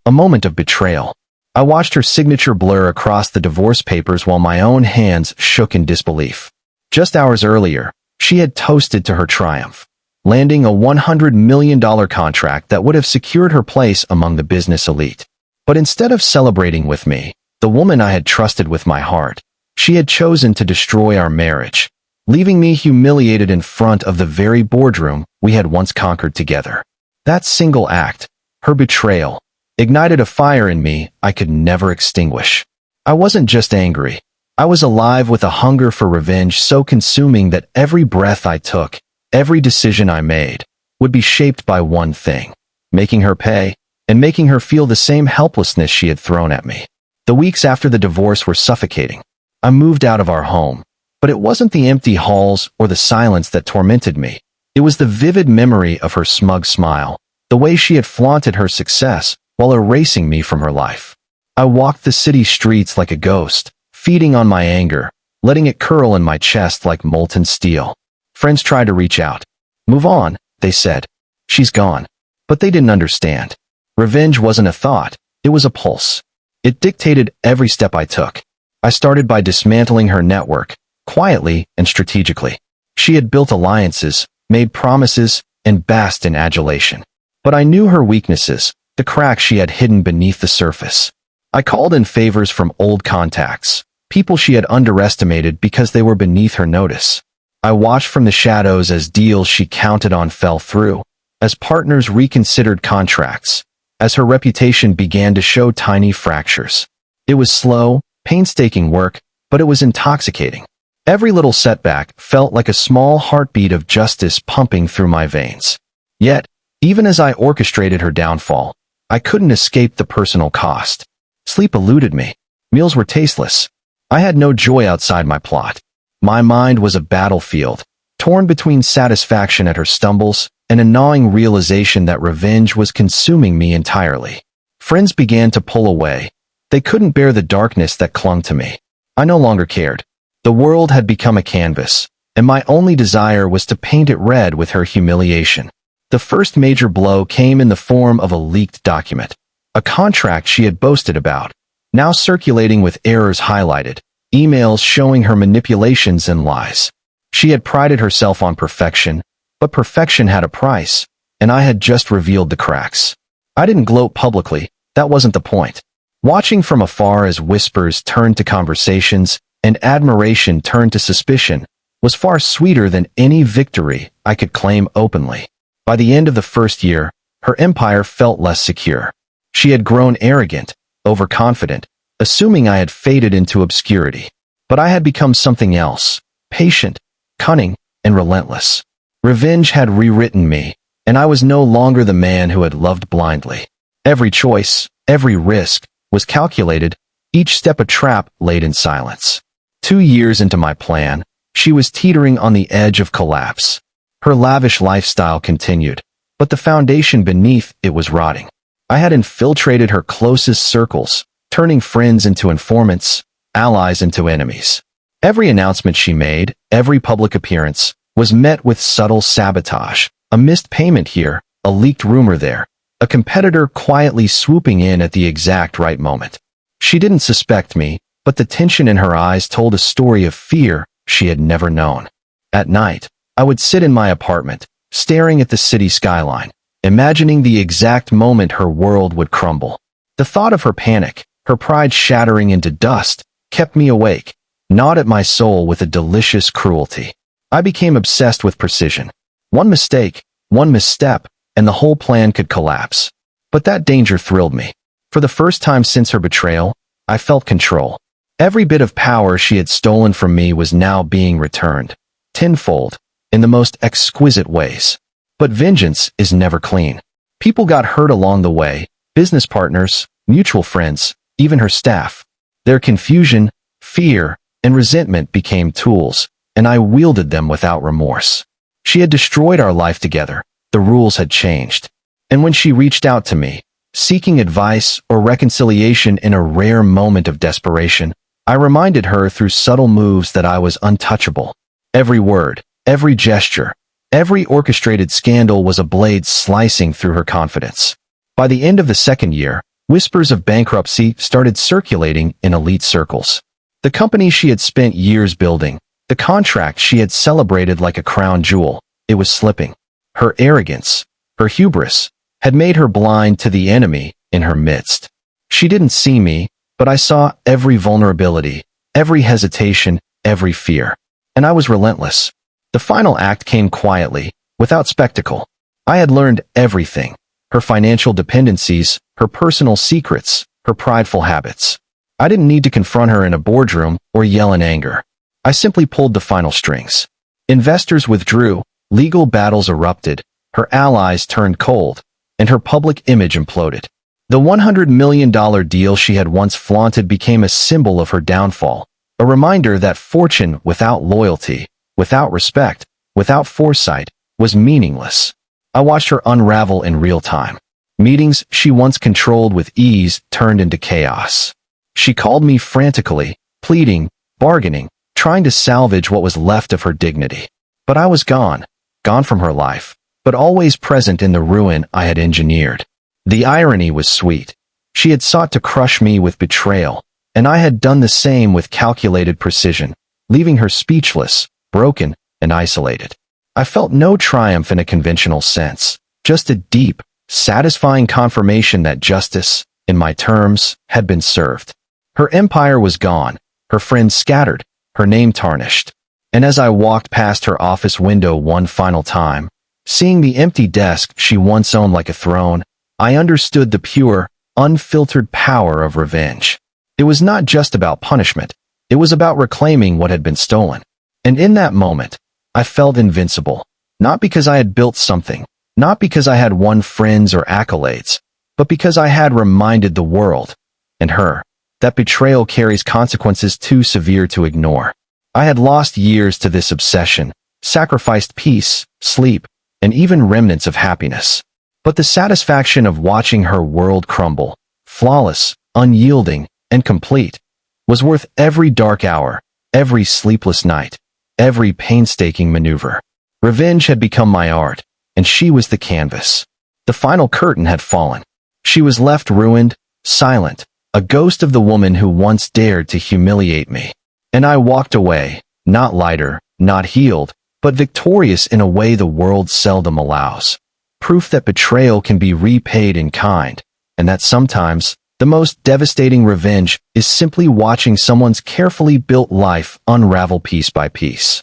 A moment of betrayal. I watched her signature blur across the divorce papers while my own hands shook in disbelief. Just hours earlier, she had toasted to her triumph, landing a $100 million contract that would have secured her place among the business elite. But instead of celebrating with me, the woman I had trusted with my heart, she had chosen to destroy our marriage, leaving me humiliated in front of the very boardroom we had once conquered together. That single act, her betrayal, ignited a fire in me I could never extinguish. I wasn't just angry. I was alive with a hunger for revenge so consuming that every breath I took, every decision I made, would be shaped by one thing: making her pay, and making her feel the same helplessness she had thrown at me. The weeks after the divorce were suffocating. I moved out of our home, but it wasn't the empty halls or the silence that tormented me. It was the vivid memory of her smug smile, the way she had flaunted her success while erasing me from her life. I walked the city streets like a ghost, feeding on my anger, letting it curl in my chest like molten steel. Friends tried to reach out. "Move on," they said. "She's gone." But they didn't understand. Revenge wasn't a thought, it was a pulse. It dictated every step I took. I started by dismantling her network, quietly and strategically. She had built alliances, made promises, and basked in adulation. But I knew her weaknesses, the cracks she had hidden beneath the surface. I called in favors from old contacts, people she had underestimated because they were beneath her notice. I watched from the shadows as deals she counted on fell through, as partners reconsidered contracts, as her reputation began to show tiny fractures. It was slow, painstaking work, but it was intoxicating. Every little setback felt like a small heartbeat of justice pumping through my veins. Yet, even as I orchestrated her downfall, I couldn't escape the personal cost. Sleep eluded me. Meals were tasteless. I had no joy outside my plot. My mind was a battlefield, torn between satisfaction at her stumbles and a gnawing realization that revenge was consuming me entirely. Friends began to pull away. They couldn't bear the darkness that clung to me. I no longer cared. The world had become a canvas, and my only desire was to paint it red with her humiliation. The first major blow came in the form of a leaked document, a contract she had boasted about, now circulating with errors highlighted, emails showing her manipulations and lies. She had prided herself on perfection, but perfection had a price, and I had just revealed the cracks. I didn't gloat publicly, that wasn't the point. Watching from afar as whispers turned to conversations and admiration turned to suspicion was far sweeter than any victory I could claim openly. By the end of the first year, her empire felt less secure. She had grown arrogant, overconfident, assuming I had faded into obscurity. But I had become something else: patient, cunning, and relentless. Revenge had rewritten me, and I was no longer the man who had loved blindly. Every choice, every risk, was calculated, each step a trap laid in silence. 2 years into my plan, she was teetering on the edge of collapse. Her lavish lifestyle continued, but the foundation beneath it was rotting. I had infiltrated her closest circles, turning friends into informants, allies into enemies. Every announcement she made, every public appearance, was met with subtle sabotage. A missed payment here, a leaked rumor there, a competitor quietly swooping in at the exact right moment. She didn't suspect me, but the tension in her eyes told a story of fear she had never known. At night, I would sit in my apartment, staring at the city skyline, imagining the exact moment her world would crumble. The thought of her panic, her pride shattering into dust, kept me awake, gnawed at my soul with a delicious cruelty. I became obsessed with precision. One mistake, one misstep, and the whole plan could collapse. But that danger thrilled me. For the first time since her betrayal, I felt control. Every bit of power she had stolen from me was now being returned, tenfold, in the most exquisite ways. But vengeance is never clean. People got hurt along the way, business partners, mutual friends, even her staff. Their confusion, fear, and resentment became tools, and I wielded them without remorse. She had destroyed our life together. The rules had changed. And when she reached out to me, seeking advice or reconciliation in a rare moment of desperation, I reminded her through subtle moves that I was untouchable. Every word, every gesture, every orchestrated scandal was a blade slicing through her confidence. By the end of the second year, Whispers of bankruptcy started circulating in elite circles. The company she had spent years building, the contract she had celebrated like a crown jewel, it was slipping. Her arrogance, her hubris, had made her blind to the enemy in her midst. She didn't see me, but I saw every vulnerability, every hesitation, every fear. And I was relentless. The final act came quietly, without spectacle. I had learned everything. Her financial dependencies, her personal secrets, her prideful habits. I didn't need to confront her in a boardroom or yell in anger. I simply pulled the final strings. Investors withdrew, legal battles erupted, her allies turned cold, and her public image imploded. The $100 million deal she had once flaunted became a symbol of her downfall, a reminder that fortune without loyalty, without respect, without foresight, was meaningless. I watched her unravel in real time. Meetings she once controlled with ease turned into chaos. She called me frantically, pleading, bargaining, trying to salvage what was left of her dignity. But I was gone from her life, but always present in the ruin I had engineered. The irony was sweet. She had sought to crush me with betrayal, and I had done the same with calculated precision, leaving her speechless, broken, and isolated. I felt no triumph in a conventional sense, just a deep, satisfying confirmation that justice, in my terms, had been served. Her empire was gone, her friends scattered, her name tarnished. And as I walked past her office window one final time, seeing the empty desk she once owned like a throne, I understood the pure, unfiltered power of revenge. It was not just about punishment. It was about reclaiming what had been stolen. And in that moment, I felt invincible, not because I had built something, not because I had won friends or accolades, but because I had reminded the world, and her, that betrayal carries consequences too severe to ignore. I had lost years to this obsession, sacrificed peace, sleep, and even remnants of happiness. But the satisfaction of watching her world crumble, flawless, unyielding, and complete, was worth every dark hour, every sleepless night, every painstaking maneuver. Revenge had become my art, and she was the canvas. The final curtain had fallen. She was left ruined, silent, a ghost of the woman who once dared to humiliate me. And I walked away, not lighter, not healed, but victorious in a way the world seldom allows. Proof that betrayal can be repaid in kind, and that sometimes, the most devastating revenge is simply watching someone's carefully built life unravel piece by piece.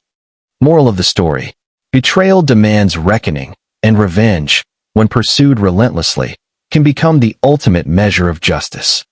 Moral of the story: betrayal demands reckoning, and revenge, when pursued relentlessly, can become the ultimate measure of justice.